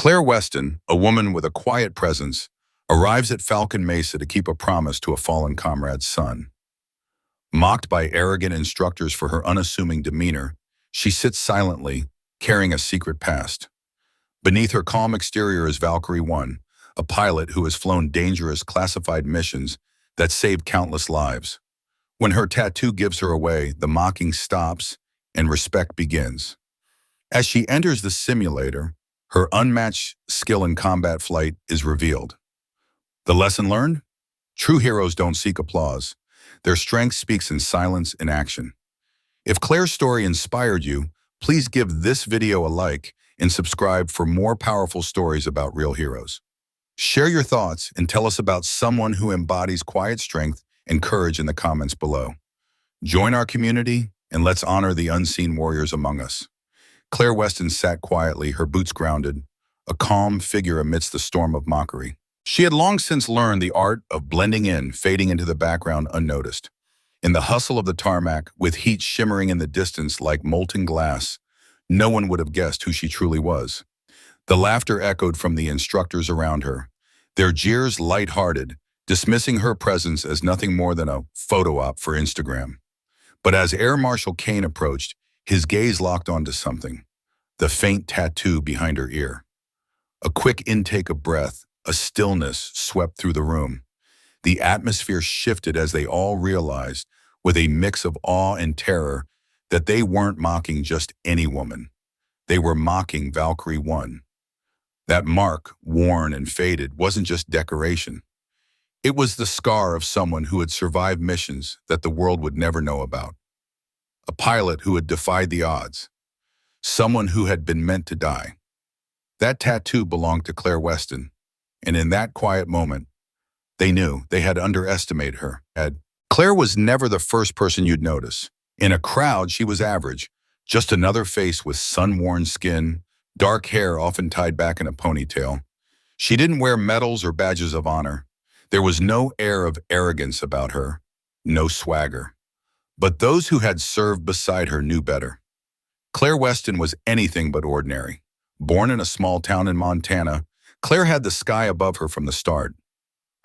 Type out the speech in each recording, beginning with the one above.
Clare Weston, a woman with a quiet presence, arrives at Falcon Mesa to keep a promise to a fallen comrade's son. Mocked by arrogant instructors for her unassuming demeanor, she sits silently, carrying a secret past. Beneath her calm exterior is Valkyrie 1, a pilot who has flown dangerous, classified missions that saved countless lives. When her tattoo gives her away, the mocking stops and respect begins. As she enters the simulator, her unmatched skill in combat flight is revealed. The lesson learned? True heroes don't seek applause. Their strength speaks in silence and action. If Claire's story inspired you, please give this video a like and subscribe for more powerful stories about real heroes. Share your thoughts and tell us about someone who embodies quiet strength and courage in the comments below. Join our community and let's honor the unseen warriors among us. Clare Weston sat quietly, her boots grounded, a calm figure amidst the storm of mockery. She had long since learned the art of blending in, fading into the background unnoticed. In the hustle of the tarmac, with heat shimmering in the distance like molten glass, no one would have guessed who she truly was. The laughter echoed from the instructors around her, their jeers light-hearted, dismissing her presence as nothing more than a photo op for Instagram. But as Air Marshal Kane approached, his gaze locked onto something, the faint tattoo behind her ear. A quick intake of breath, a stillness swept through the room. The atmosphere shifted as they all realized, with a mix of awe and terror, that they weren't mocking just any woman. They were mocking Valkyrie 1. That mark, worn and faded, wasn't just decoration. It was the scar of someone who had survived missions that the world would never know about. A pilot who had defied the odds. Someone who had been meant to die. That tattoo belonged to Clare Weston, and in that quiet moment, they knew they had underestimated her. Clare was never the first person you'd notice. In a crowd, she was average, just another face with sun-worn skin, dark hair often tied back in a ponytail. She didn't wear medals or badges of honor. There was no air of arrogance about her, no swagger. But those who had served beside her knew better. Clare Weston was anything but ordinary. Born in a small town in Montana, Clare had the sky above her from the start.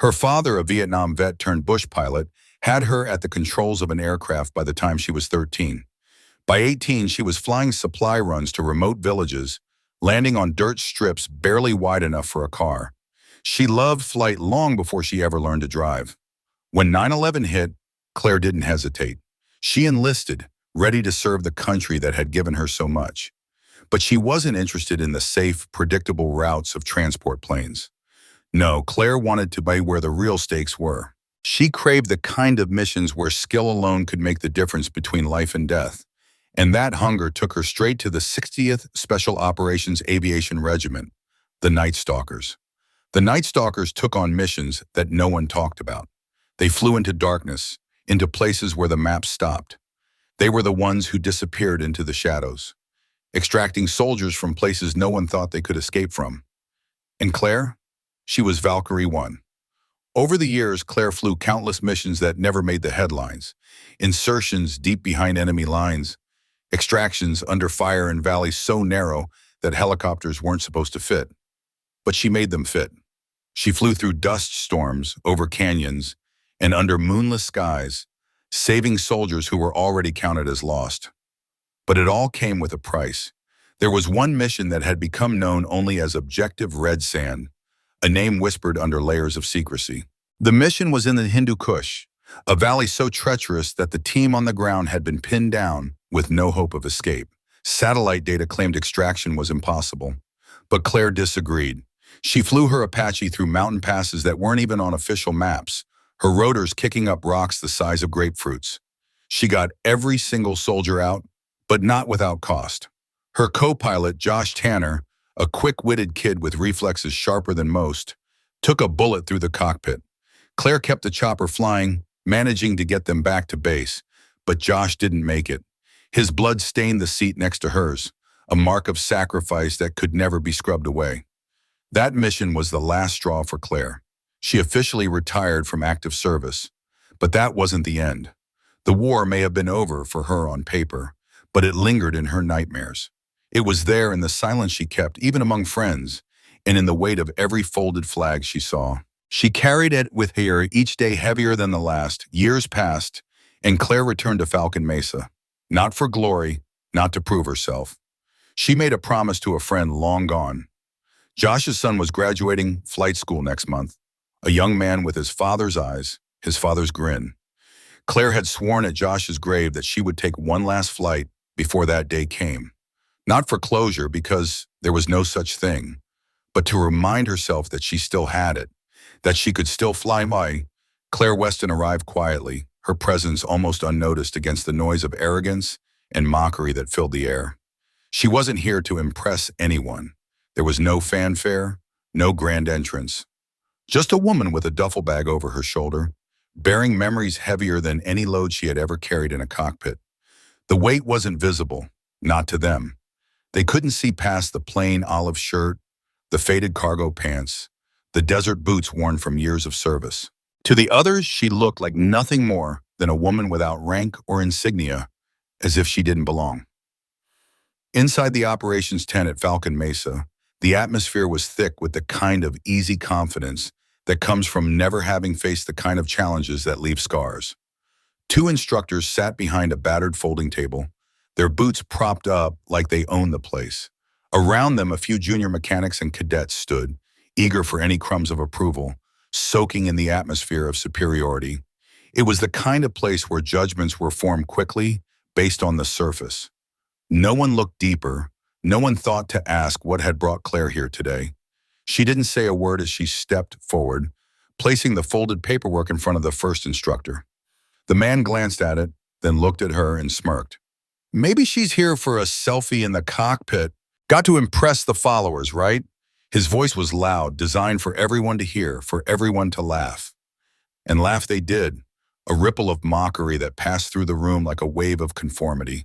Her father, a Vietnam vet turned bush pilot, had her at the controls of an aircraft by the time she was 13. By 18, she was flying supply runs to remote villages, landing on dirt strips barely wide enough for a car. She loved flight long before she ever learned to drive. When 9/11 hit, Clare didn't hesitate. She enlisted, ready to serve the country that had given her so much. But she wasn't interested in the safe, predictable routes of transport planes. No, Clare wanted to be where the real stakes were. She craved the kind of missions where skill alone could make the difference between life and death. And that hunger took her straight to the 60th Special Operations Aviation Regiment, the Nightstalkers. The Nightstalkers took on missions that no one talked about. They flew into darkness, into places where the map stopped. They were the ones who disappeared into the shadows, extracting soldiers from places no one thought they could escape from. And Clare? She was Valkyrie 1. Over the years, Clare flew countless missions that never made the headlines. Insertions deep behind enemy lines, extractions under fire in valleys so narrow that helicopters weren't supposed to fit. But she made them fit. She flew through dust storms, over canyons, and under moonless skies, saving soldiers who were already counted as lost. But it all came with a price. There was one mission that had become known only as Objective Red Sand, a name whispered under layers of secrecy. The mission was in the Hindu Kush, a valley so treacherous that the team on the ground had been pinned down with no hope of escape. Satellite data claimed extraction was impossible, but Clare disagreed. She flew her Apache through mountain passes that weren't even on official maps, her rotors kicking up rocks the size of grapefruits. She got every single soldier out, but not without cost. Her co-pilot, Josh Tanner, a quick-witted kid with reflexes sharper than most, took a bullet through the cockpit. Clare kept the chopper flying, managing to get them back to base, but Josh didn't make it. His blood stained the seat next to hers, a mark of sacrifice that could never be scrubbed away. That mission was the last straw for Clare. She officially retired from active service, but that wasn't the end. The war may have been over for her on paper, but it lingered in her nightmares. It was there in the silence she kept, even among friends, and in the weight of every folded flag she saw. She carried it with her, each day heavier than the last. Years passed, and Claire returned to Falcon Mesa. Not for glory, not to prove herself. She made a promise to a friend long gone. Josh's son was graduating flight school next month, a young man with his father's eyes, his father's grin. Claire had sworn at Josh's grave that she would take one last flight before that day came. Not for closure, because there was no such thing, but to remind herself that she still had it, that she could still fly by. Clare Weston arrived quietly, her presence almost unnoticed against the noise of arrogance and mockery that filled the air. She wasn't here to impress anyone. There was no fanfare, no grand entrance. Just a woman with a duffel bag over her shoulder, bearing memories heavier than any load she had ever carried in a cockpit. The weight wasn't visible, not to them. They couldn't see past the plain olive shirt, the faded cargo pants, the desert boots worn from years of service. To the others, she looked like nothing more than a woman without rank or insignia, as if she didn't belong. Inside the operations tent at Falcon Mesa, the atmosphere was thick with the kind of easy confidence that comes from never having faced the kind of challenges that leave scars. Two instructors sat behind a battered folding table, their boots propped up like they owned the place. Around them, a few junior mechanics and cadets stood, eager for any crumbs of approval, soaking in the atmosphere of superiority. It was the kind of place where judgments were formed quickly, based on the surface. No one looked deeper. No one thought to ask what had brought Claire here today. She didn't say a word as she stepped forward, placing the folded paperwork in front of the first instructor. The man glanced at it, then looked at her and smirked. Maybe she's here for a selfie in the cockpit. Got to impress the followers, right? His voice was loud, designed for everyone to hear, for everyone to laugh. And laugh they did, a ripple of mockery that passed through the room like a wave of conformity,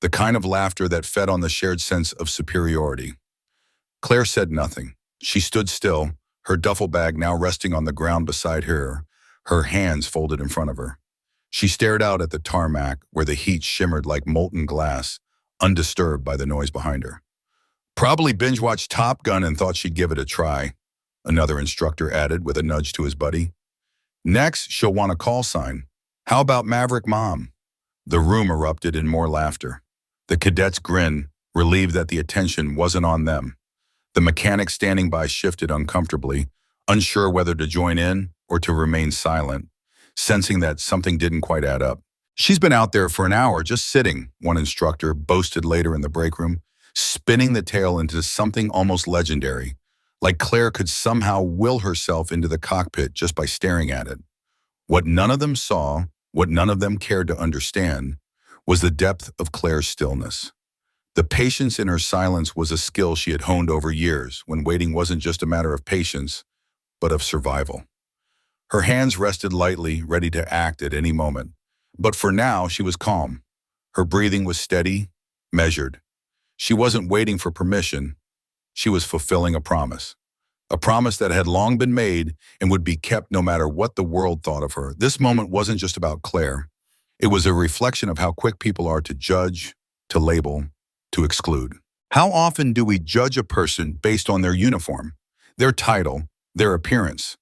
the kind of laughter that fed on the shared sense of superiority. Claire said nothing. She stood still, her duffel bag now resting on the ground beside her hands folded in front of her. She stared out at the tarmac where the heat shimmered like molten glass, undisturbed by the noise behind her. Probably binge-watched Top Gun and thought she'd give it a try, another instructor added with a nudge to his buddy. Next, she'll want a call sign. How about Maverick Mom? The room erupted in more laughter. The cadets grinned, relieved that the attention wasn't on them. The mechanic standing by shifted uncomfortably, unsure whether to join in or to remain silent, sensing that something didn't quite add up. She's been out there for an hour just sitting, one instructor boasted later in the break room, spinning the tale into something almost legendary, like Claire could somehow will herself into the cockpit just by staring at it. What none of them saw, what none of them cared to understand, was the depth of Claire's stillness. The patience in her silence was a skill she had honed over years, when waiting wasn't just a matter of patience, but of survival. Her hands rested lightly, ready to act at any moment. But for now, she was calm. Her breathing was steady, measured. She wasn't waiting for permission. She was fulfilling a promise that had long been made and would be kept no matter what the world thought of her. This moment wasn't just about Claire. It was a reflection of how quick people are to judge, to label, to exclude. How often do we judge a person based on their uniform, their title, their appearance?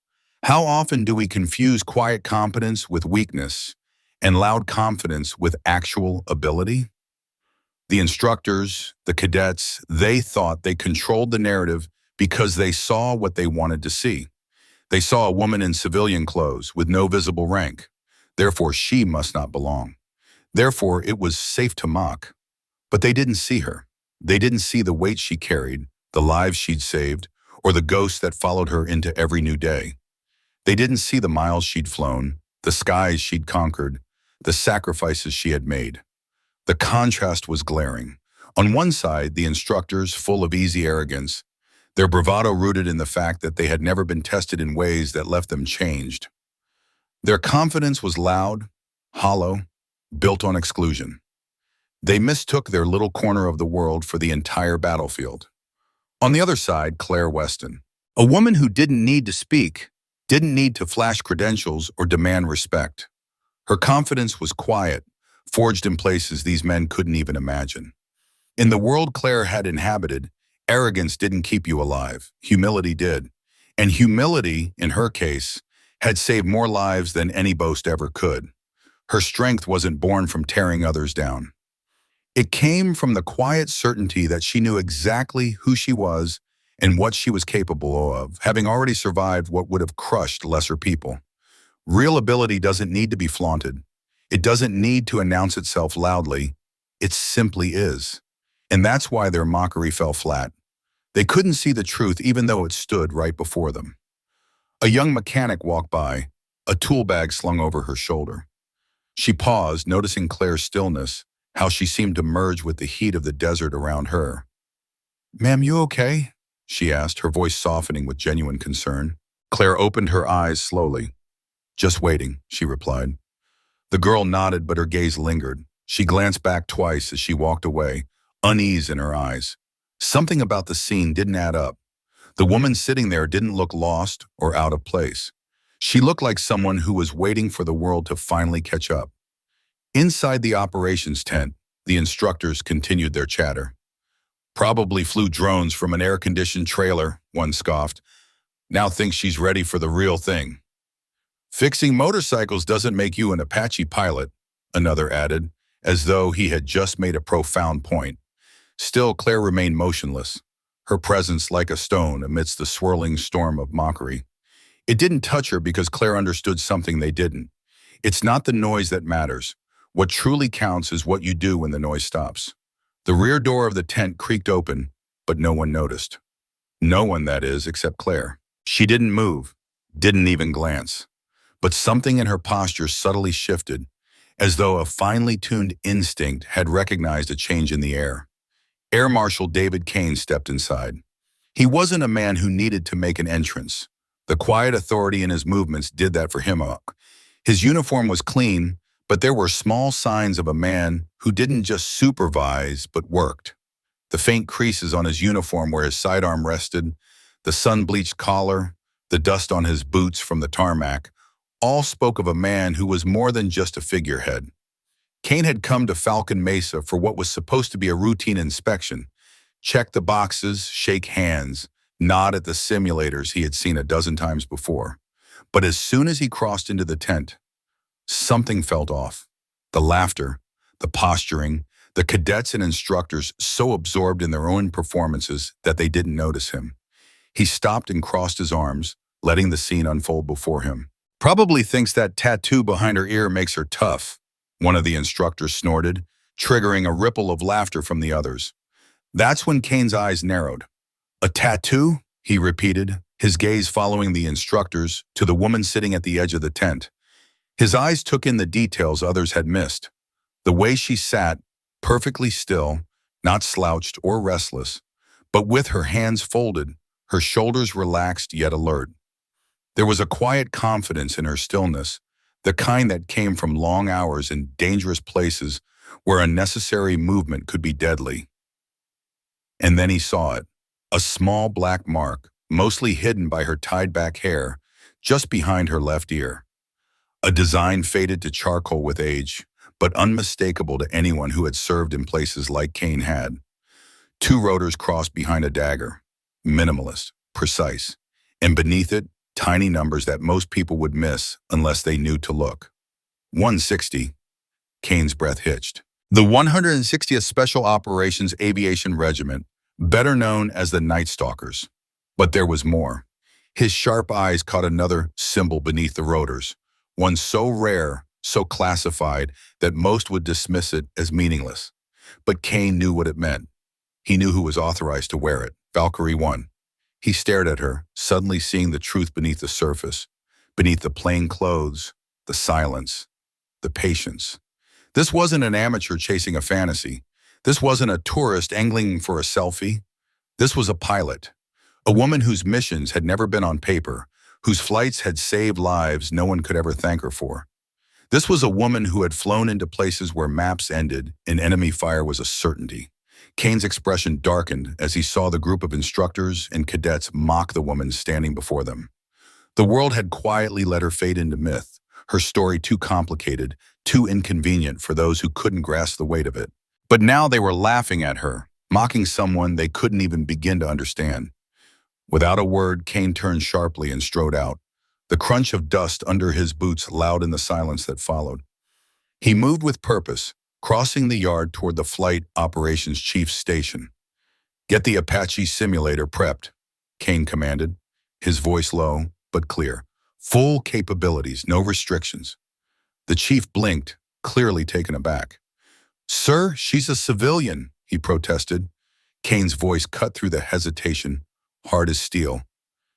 How often do we confuse quiet competence with weakness and loud confidence with actual ability? The instructors, the cadets, they thought they controlled the narrative because they saw what they wanted to see. They saw a woman in civilian clothes with no visible rank. Therefore, she must not belong. Therefore, it was safe to mock. But they didn't see her. They didn't see the weight she carried, the lives she'd saved, or the ghosts that followed her into every new day. They didn't see the miles she'd flown, the skies she'd conquered, the sacrifices she had made. The contrast was glaring. On one side, the instructors, full of easy arrogance, their bravado rooted in the fact that they had never been tested in ways that left them changed. Their confidence was loud, hollow, built on exclusion. They mistook their little corner of the world for the entire battlefield. On the other side, Clare Weston, a woman who didn't need to speak, didn't need to flash credentials or demand respect. Her confidence was quiet, forged in places these men couldn't even imagine. In the world Claire had inhabited, Arrogance didn't keep you alive. Humility did. And humility, in her case, had saved more lives than any boast ever could. Her strength wasn't born from tearing others down. It came from the quiet certainty that she knew exactly who she was and what she was capable of, having already survived what would have crushed lesser people. Real ability doesn't need to be flaunted. It doesn't need to announce itself loudly. It simply is. And that's why their mockery fell flat. They couldn't see the truth even though it stood right before them. A young mechanic walked by, a tool bag slung over her shoulder. She paused, noticing Claire's stillness, how she seemed to merge with the heat of the desert around her. "Ma'am, you okay?" she asked, her voice softening with genuine concern. Claire opened her eyes slowly. "Just waiting," she replied. The girl nodded, but her gaze lingered. She glanced back twice as she walked away, unease in her eyes. Something about the scene didn't add up. The woman sitting there didn't look lost or out of place. She looked like someone who was waiting for the world to finally catch up. Inside the operations tent, the instructors continued their chatter. "Probably flew drones from an air-conditioned trailer," one scoffed. "Now thinks she's ready for the real thing." "Fixing motorcycles doesn't make you an Apache pilot," another added, as though he had just made a profound point. Still, Claire remained motionless, her presence like a stone amidst the swirling storm of mockery. It didn't touch her because Claire understood something they didn't. It's not the noise that matters. What truly counts is what you do when the noise stops. The rear door of the tent creaked open, but no one noticed. No one, that is, except Claire. She didn't move, didn't even glance. But something in her posture subtly shifted, as though a finely tuned instinct had recognized a change in the air. Air Marshal David Kane stepped inside. He wasn't a man who needed to make an entrance. The quiet authority in his movements did that for him. His uniform was clean, but there were small signs of a man who didn't just supervise, but worked. The faint creases on his uniform where his sidearm rested, the sun-bleached collar, the dust on his boots from the tarmac, all spoke of a man who was more than just a figurehead. Kane had come to Falcon Mesa for what was supposed to be a routine inspection, check the boxes, shake hands, nod at the simulators he had seen a dozen times before. But as soon as he crossed into the tent, something felt off. The laughter, the posturing, the cadets and instructors so absorbed in their own performances that they didn't notice him. He stopped and crossed his arms, letting the scene unfold before him. "Probably thinks that tattoo behind her ear makes her tough," one of the instructors snorted, triggering a ripple of laughter from the others. That's when Kane's eyes narrowed. "A tattoo?" he repeated, his gaze following the instructors to the woman sitting at the edge of the tent. His eyes took in the details others had missed. The way she sat, perfectly still, not slouched or restless, but with her hands folded, her shoulders relaxed yet alert. There was a quiet confidence in her stillness, the kind that came from long hours in dangerous places where unnecessary movement could be deadly. And then he saw it, a small black mark, mostly hidden by her tied-back hair, just behind her left ear. A design faded to charcoal with age, but unmistakable to anyone who had served in places like Kane had. Two rotors crossed behind a dagger, minimalist, precise, and beneath it, tiny numbers that most people would miss unless they knew to look. 160. Kane's breath hitched. The 160th Special Operations Aviation Regiment, better known as the Nightstalkers. But there was more. His sharp eyes caught another symbol beneath the rotors, one so rare, so classified, that most would dismiss it as meaningless. But Kane knew what it meant. He knew who was authorized to wear it, Valkyrie 1. He stared at her, suddenly seeing the truth beneath the surface, beneath the plain clothes, the silence, the patience. This wasn't an amateur chasing a fantasy. This wasn't a tourist angling for a selfie. This was a pilot, a woman whose missions had never been on paper, whose flights had saved lives no one could ever thank her for. This was a woman who had flown into places where maps ended and enemy fire was a certainty. Kane's expression darkened as he saw the group of instructors and cadets mock the woman standing before them. The world had quietly let her fade into myth, her story too complicated, too inconvenient for those who couldn't grasp the weight of it. But now they were laughing at her, mocking someone they couldn't even begin to understand. Without a word, Kane turned sharply and strode out, the crunch of dust under his boots loud in the silence that followed. He moved with purpose, crossing the yard toward the Flight Operations Chief's station. "Get the Apache simulator prepped," Kane commanded, his voice low but clear. "Full capabilities, no restrictions." The chief blinked, clearly taken aback. "Sir, she's a civilian," he protested. Kane's voice cut through the hesitation, hard as steel.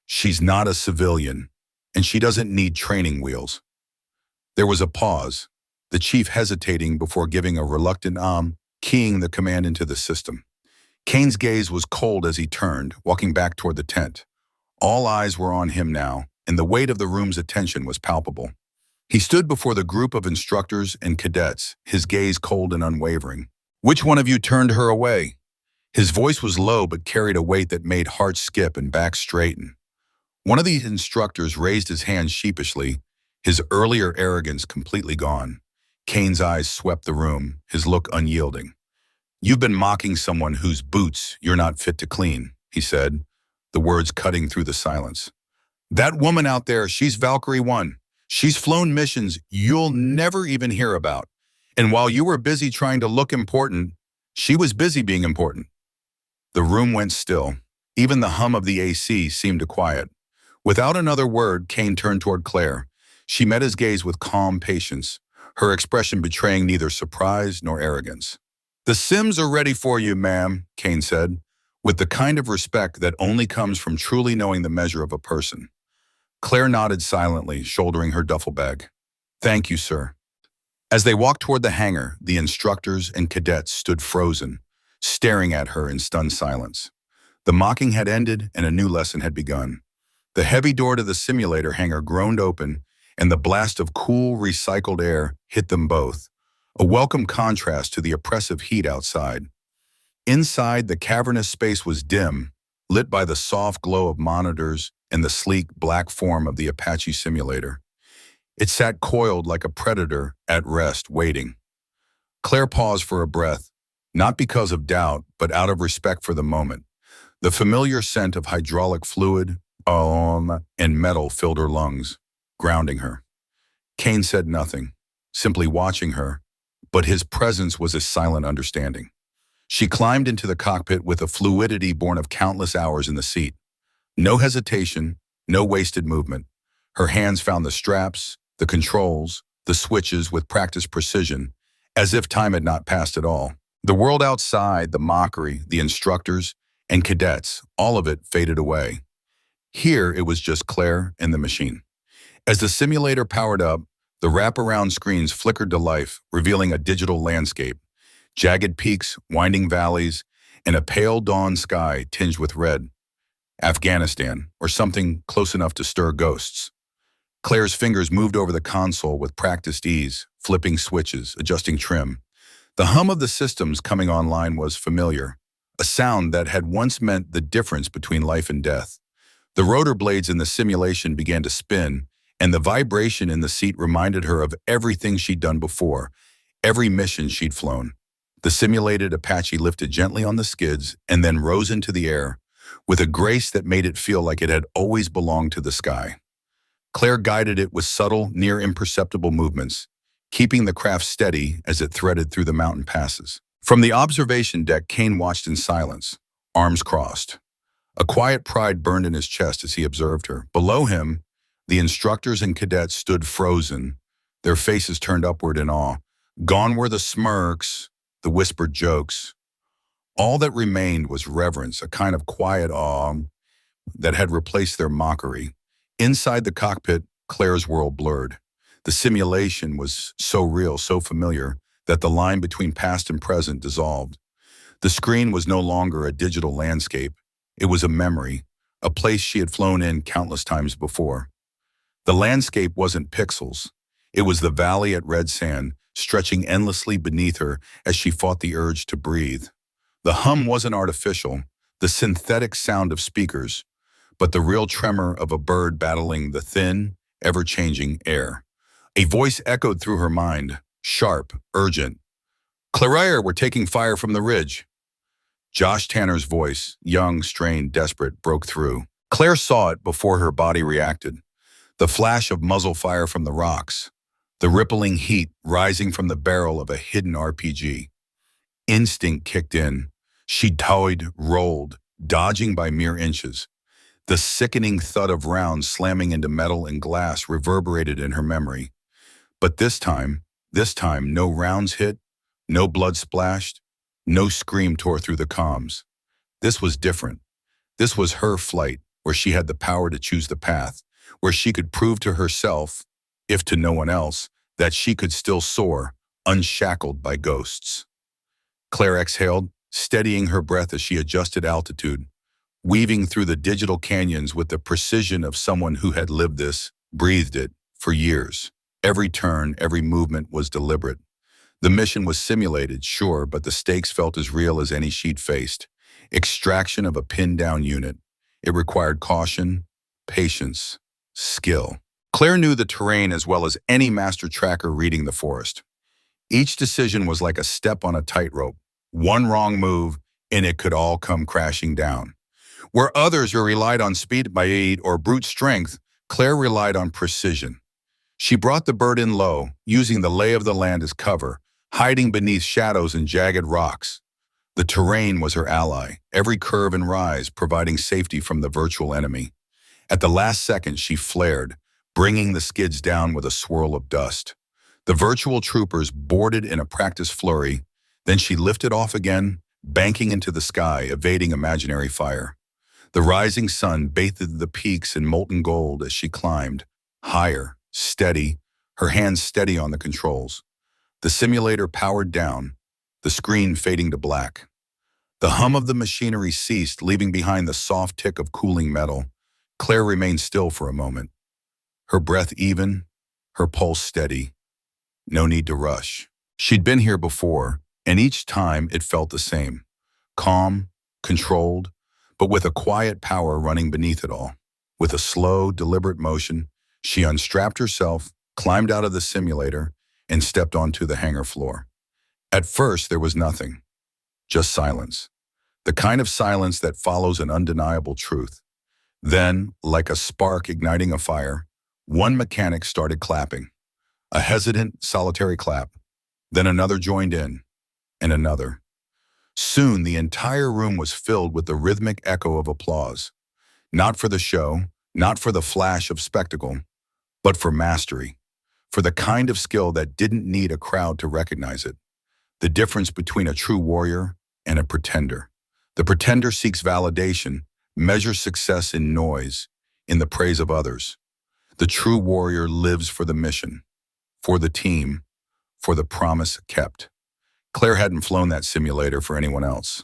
"She's not a civilian, and she doesn't need training wheels." There was a pause, the chief hesitating before giving a reluctant keying the command into the system. Kane's gaze was cold as he turned, walking back toward the tent. All eyes were on him now, and the weight of the room's attention was palpable. He stood before the group of instructors and cadets, his gaze cold and unwavering. "Which one of you turned her away?" His voice was low but carried a weight that made hearts skip and backs straighten. One of the instructors raised his hand sheepishly, his earlier arrogance completely gone. Kane's eyes swept the room, his look unyielding. "You've been mocking someone whose boots you're not fit to clean," he said, the words cutting through the silence. "That woman out there, she's Valkyrie 1. She's flown missions you'll never even hear about. And while you were busy trying to look important, she was busy being important." The room went still. Even the hum of the AC seemed to quiet. Without another word, Kane turned toward Clare. She met his gaze with calm patience, her expression betraying neither surprise nor arrogance. "The Sims are ready for you, ma'am," Kane said, with the kind of respect that only comes from truly knowing the measure of a person. Clare nodded silently, shouldering her duffel bag. "Thank you, sir." As they walked toward the hangar, the instructors and cadets stood frozen, staring at her in stunned silence. The mocking had ended and a new lesson had begun. The heavy door to the simulator hangar groaned open, and the blast of cool, recycled air hit them both, a welcome contrast to the oppressive heat outside. Inside, the cavernous space was dim, lit by the soft glow of monitors and the sleek, black form of the Apache simulator. It sat coiled like a predator at rest, waiting. Claire paused for a breath, not because of doubt, but out of respect for the moment. The familiar scent of hydraulic fluid and metal filled her lungs, grounding her. Kane said nothing, simply watching her, but his presence was a silent understanding. She climbed into the cockpit with a fluidity born of countless hours in the seat. No hesitation, no wasted movement. Her hands found the straps, the controls, the switches with practiced precision, as if time had not passed at all. The world outside, the mockery, the instructors, and cadets, all of it faded away. Here, it was just Claire and the machine. As the simulator powered up, the wraparound screens flickered to life, revealing a digital landscape. Jagged peaks, winding valleys, and a pale dawn sky tinged with red. Afghanistan, or something close enough to stir ghosts. Claire's fingers moved over the console with practiced ease, flipping switches, adjusting trim. The hum of the systems coming online was familiar, a sound that had once meant the difference between life and death. The rotor blades in the simulation began to spin, and the vibration in the seat reminded her of everything she'd done before, every mission she'd flown. The simulated Apache lifted gently on the skids and then rose into the air, with a grace that made it feel like it had always belonged to the sky. Claire guided it with subtle, near imperceptible movements, keeping the craft steady as it threaded through the mountain passes. From the observation deck, Kane watched in silence, arms crossed. A quiet pride burned in his chest as he observed her. Below him, the instructors and cadets stood frozen, their faces turned upward in awe. Gone were the smirks, the whispered jokes. All that remained was reverence, a kind of quiet awe that had replaced their mockery. Inside the cockpit, Claire's world blurred. The simulation was so real, so familiar, that the line between past and present dissolved. The screen was no longer a digital landscape. It was a memory, a place she had flown in countless times before. The landscape wasn't pixels. It was the valley at red sand, stretching endlessly beneath her as she fought the urge to breathe. The hum wasn't artificial, the synthetic sound of speakers, but the real tremor of a bird battling the thin, ever-changing air. A voice echoed through her mind, sharp, urgent. "Claire, we're taking fire from the ridge." Josh Tanner's voice, young, strained, desperate, broke through. Claire saw it before her body reacted. The flash of muzzle fire from the rocks, the rippling heat rising from the barrel of a hidden RPG. Instinct kicked in. She toyed, rolled, dodging by mere inches. The sickening thud of rounds slamming into metal and glass reverberated in her memory. But this time, no rounds hit, no blood splashed, no scream tore through the comms. This was different. This was her flight, where she had the power to choose the path, where she could prove to herself, if to no one else, that she could still soar, unshackled by ghosts. Claire exhaled, steadying her breath as she adjusted altitude, weaving through the digital canyons with the precision of someone who had lived this, breathed it, for years. Every turn, every movement was deliberate. The mission was simulated, sure, but the stakes felt as real as any she'd faced. Extraction of a pinned-down unit. It required caution, patience, skill. Claire knew the terrain as well as any master tracker reading the forest. Each decision was like a step on a tightrope. One wrong move, and it could all come crashing down. Where others relied on speed by aid or brute strength, Claire relied on precision. She brought the bird in low, using the lay of the land as cover, hiding beneath shadows and jagged rocks. The terrain was her ally, every curve and rise providing safety from the virtual enemy. At the last second, she flared, bringing the skids down with a swirl of dust. The virtual troopers boarded in a practice flurry, then she lifted off again, banking into the sky, evading imaginary fire. The rising sun bathed the peaks in molten gold as she climbed, higher, steady, her hands steady on the controls. The simulator powered down, the screen fading to black. The hum of the machinery ceased, leaving behind the soft tick of cooling metal. Claire remained still for a moment. Her breath even, her pulse steady. No need to rush. She'd been here before, and each time it felt the same. Calm, controlled, but with a quiet power running beneath it all. With a slow, deliberate motion, she unstrapped herself, climbed out of the simulator, and stepped onto the hangar floor. At first, there was nothing, just silence. The kind of silence that follows an undeniable truth. Then, like a spark igniting a fire, one mechanic started clapping. A hesitant, solitary clap. Then another joined in, and another. Soon, the entire room was filled with the rhythmic echo of applause. Not for the show, not for the flash of spectacle, but for mastery. For the kind of skill that didn't need a crowd to recognize it. The difference between a true warrior and a pretender. The pretender seeks validation, measures success in noise, in the praise of others. The true warrior lives for the mission, for the team, for the promise kept. Claire hadn't flown that simulator for anyone else.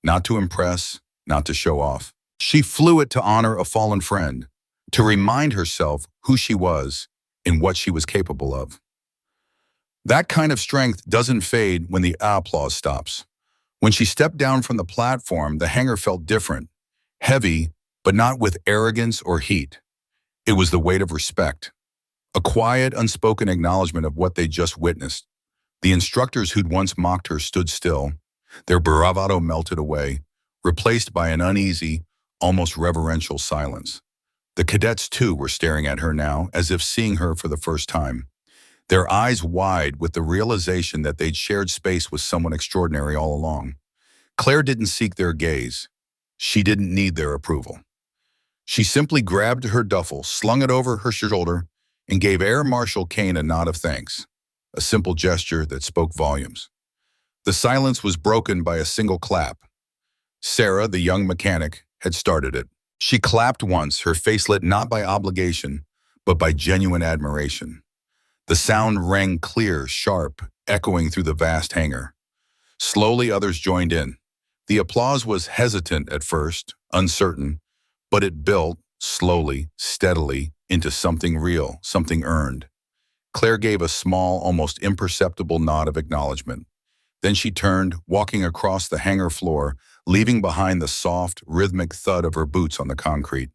Not to impress, not to show off. She flew it to honor a fallen friend, to remind herself who she was and what she was capable of. That kind of strength doesn't fade when the applause stops. When she stepped down from the platform, the hangar felt different, heavy, but not with arrogance or heat. It was the weight of respect, a quiet, unspoken acknowledgement of what they just witnessed. The instructors who'd once mocked her stood still, their bravado melted away, replaced by an uneasy, almost reverential silence. The cadets, too, were staring at her now, as if seeing her for the first time. Their eyes wide with the realization that they'd shared space with someone extraordinary all along. Claire didn't seek their gaze. She didn't need their approval. She simply grabbed her duffel, slung it over her shoulder, and gave Air Marshal Kane a nod of thanks, a simple gesture that spoke volumes. The silence was broken by a single clap. Sarah, the young mechanic, had started it. She clapped once, her face lit not by obligation, but by genuine admiration. The sound rang clear, sharp, echoing through the vast hangar. Slowly, others joined in. The applause was hesitant at first, uncertain, but it built, slowly, steadily, into something real, something earned. Claire gave a small, almost imperceptible nod of acknowledgement. Then she turned, walking across the hangar floor, leaving behind the soft, rhythmic thud of her boots on the concrete.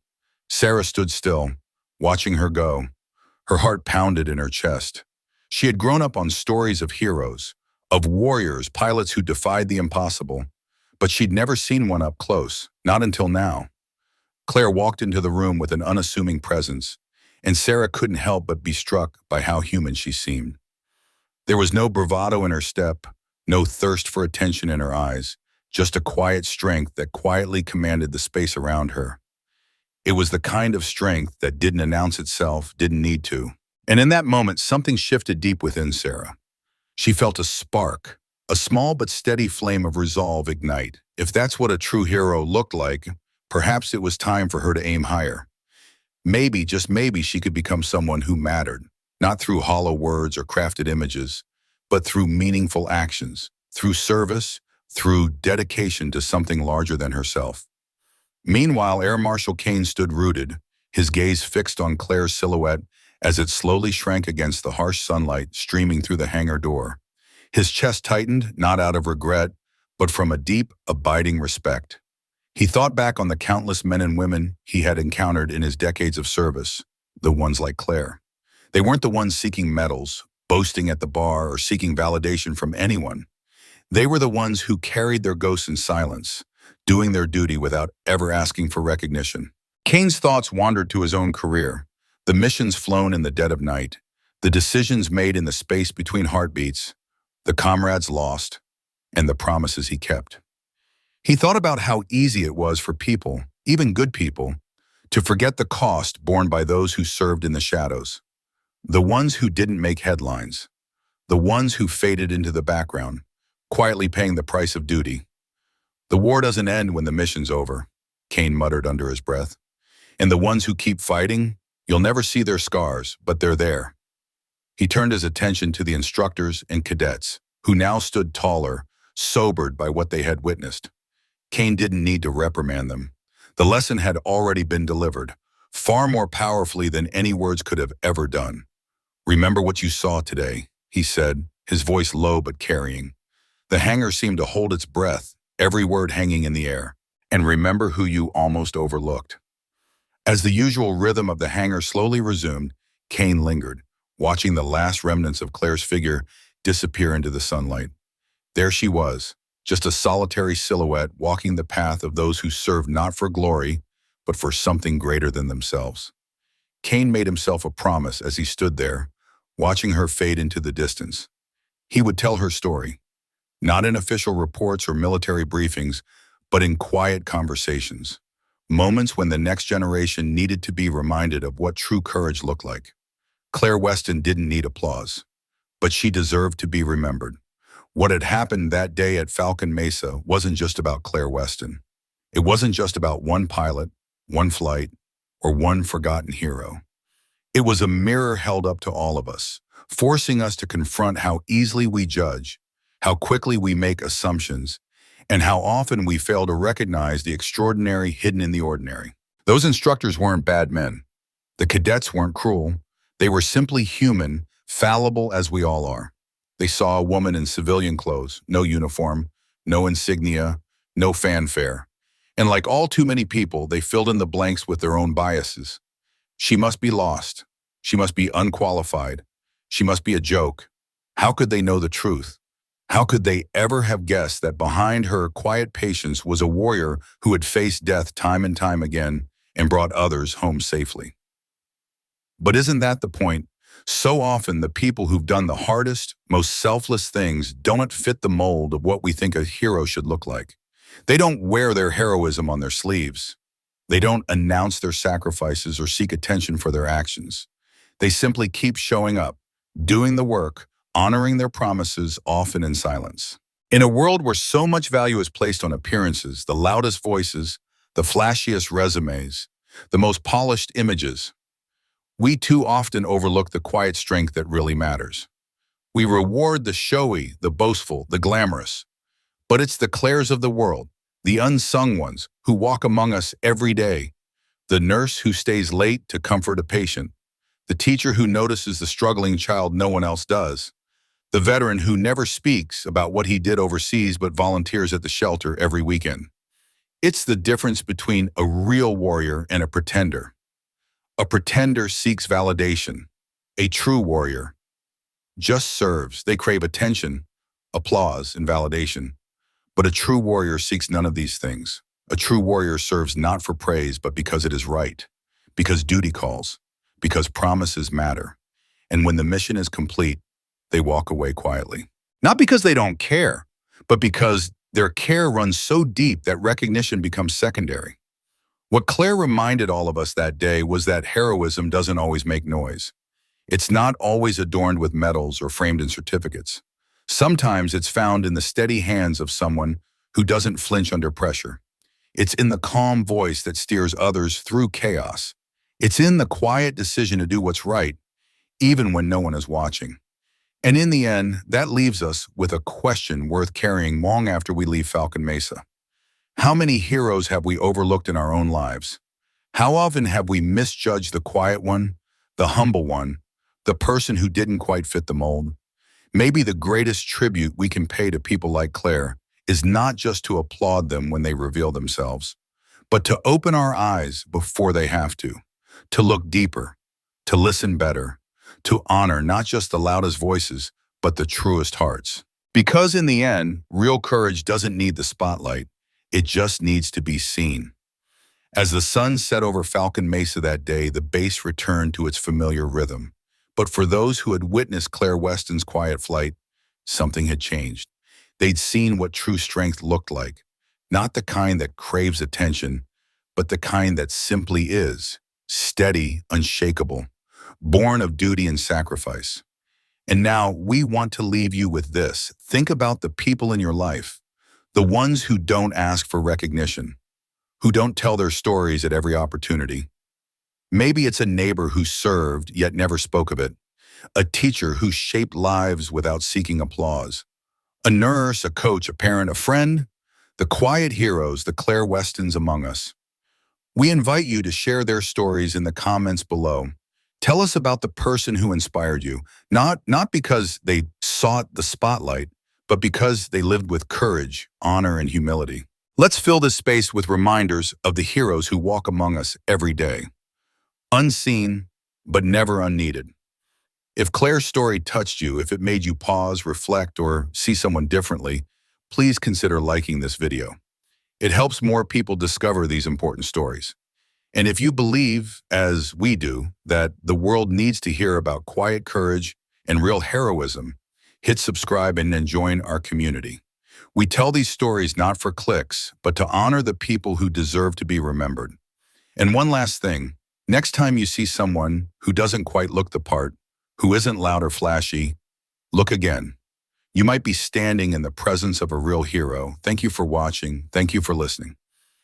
Sarah stood still, watching her go. Her heart pounded in her chest. She had grown up on stories of heroes, of warriors, pilots who defied the impossible. but she'd never seen one up close, not until now. Claire walked into the room with an unassuming presence, and Sarah couldn't help but be struck by how human she seemed. There was no bravado in her step, no thirst for attention in her eyes, just a quiet strength that quietly commanded the space around her. It was the kind of strength that didn't announce itself, didn't need to. And in that moment, something shifted deep within Sarah. She felt a spark, a small but steady flame of resolve ignite. If that's what a true hero looked like, perhaps it was time for her to aim higher. Maybe, just maybe, she could become someone who mattered, not through hollow words or crafted images, but through meaningful actions, through service, through dedication to something larger than herself. Meanwhile, Air Marshal Kane stood rooted, his gaze fixed on Claire's silhouette as it slowly shrank against the harsh sunlight streaming through the hangar door. His chest tightened, not out of regret, but from a deep, abiding respect. He thought back on the countless men and women he had encountered in his decades of service, the ones like Claire. They weren't the ones seeking medals, boasting at the bar, or seeking validation from anyone. They were the ones who carried their ghosts in silence, doing their duty without ever asking for recognition. Kane's thoughts wandered to his own career, the missions flown in the dead of night, the decisions made in the space between heartbeats, the comrades lost, and the promises he kept. He thought about how easy it was for people, even good people, to forget the cost borne by those who served in the shadows, the ones who didn't make headlines, the ones who faded into the background, quietly paying the price of duty. The war doesn't end when the mission's over, Kane muttered under his breath. And the ones who keep fighting, you'll never see their scars, but they're there. He turned his attention to the instructors and cadets, who now stood taller, sobered by what they had witnessed. Kane didn't need to reprimand them. The lesson had already been delivered, far more powerfully than any words could have ever done. "Remember what you saw today," he said, his voice low but carrying. The hangar seemed to hold its breath, every word hanging in the air. "And remember who you almost overlooked." As the usual rhythm of the hangar slowly resumed, Kane lingered, watching the last remnants of Claire's figure disappear into the sunlight. There she was, just a solitary silhouette walking the path of those who served not for glory, but for something greater than themselves. Kane made himself a promise as he stood there, watching her fade into the distance. He would tell her story, not in official reports or military briefings, but in quiet conversations, moments when the next generation needed to be reminded of what true courage looked like. Clare Weston didn't need applause, but she deserved to be remembered. What had happened that day at Falcon Mesa wasn't just about Clare Weston. It wasn't just about one pilot, one flight, or one forgotten hero. It was a mirror held up to all of us, forcing us to confront how easily we judge, how quickly we make assumptions, and how often we fail to recognize the extraordinary hidden in the ordinary. Those instructors weren't bad men. The cadets weren't cruel. They were simply human, fallible as we all are. They saw a woman in civilian clothes, no uniform, no insignia, no fanfare. And like all too many people, they filled in the blanks with their own biases. She must be lost. She must be unqualified. She must be a joke. How could they know the truth? How could they ever have guessed that behind her quiet patience was a warrior who had faced death time and time again and brought others home safely? But isn't that the point? So often the people who've done the hardest, most selfless things don't fit the mold of what we think a hero should look like. They don't wear their heroism on their sleeves. They don't announce their sacrifices or seek attention for their actions. They simply keep showing up, doing the work, honoring their promises, often in silence. In a world where so much value is placed on appearances, the loudest voices, the flashiest resumes, the most polished images, we too often overlook the quiet strength that really matters. We reward the showy, the boastful, the glamorous. But it's the Claires of the world, the unsung ones who walk among us every day, the nurse who stays late to comfort a patient, the teacher who notices the struggling child no one else does, the veteran who never speaks about what he did overseas but volunteers at the shelter every weekend. It's the difference between a real warrior and a pretender. A pretender seeks validation. A true warrior just serves. They crave attention, applause, and validation, But a true warrior seeks none of these things. A true warrior serves not for praise, but because it is right, because duty calls, because promises matter. And when the mission is complete, they walk away quietly. Not because they don't care, but because their care runs so deep that recognition becomes secondary. What Claire reminded all of us that day was that heroism doesn't always make noise. It's not always adorned with medals or framed in certificates. Sometimes it's found in the steady hands of someone who doesn't flinch under pressure. It's in the calm voice that steers others through chaos. It's in the quiet decision to do what's right, even when no one is watching. And in the end, that leaves us with a question worth carrying long after we leave Falcon Mesa. How many heroes have we overlooked in our own lives? How often have we misjudged the quiet one, the humble one, the person who didn't quite fit the mold? Maybe the greatest tribute we can pay to people like Claire is not just to applaud them when they reveal themselves, but to open our eyes before they have to look deeper, to listen better, to honor not just the loudest voices, but the truest hearts. Because in the end, real courage doesn't need the spotlight, it just needs to be seen. As the sun set over Falcon Mesa that day, the base returned to its familiar rhythm. But for those who had witnessed Clare Weston's quiet flight, something had changed. They'd seen what true strength looked like, not the kind that craves attention, but the kind that simply is, steady, unshakable, born of duty and sacrifice. And now we want to leave you with this. Think about the people in your life, the ones who don't ask for recognition, who don't tell their stories at every opportunity. Maybe it's a neighbor who served yet never spoke of it, a teacher who shaped lives without seeking applause, a nurse, a coach, a parent, a friend, the quiet heroes, the Clare Westons among us. We invite you to share their stories in the comments below. Tell us about the person who inspired you, not because they sought the spotlight, but because they lived with courage, honor, and humility. Let's fill this space with reminders of the heroes who walk among us every day. Unseen, but never unneeded. If Claire's story touched you, if it made you pause, reflect, or see someone differently, please consider liking this video. It helps more people discover these important stories. And if you believe, as we do, that the world needs to hear about quiet courage and real heroism, hit subscribe and then join our community. We tell these stories not for clicks, but to honor the people who deserve to be remembered. And one last thing, next time you see someone who doesn't quite look the part, who isn't loud or flashy, look again. You might be standing in the presence of a real hero. Thank you for watching. Thank you for listening.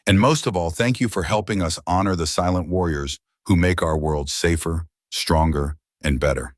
And most of all, thank you for helping us honor the silent warriors who make our world safer, stronger, and better.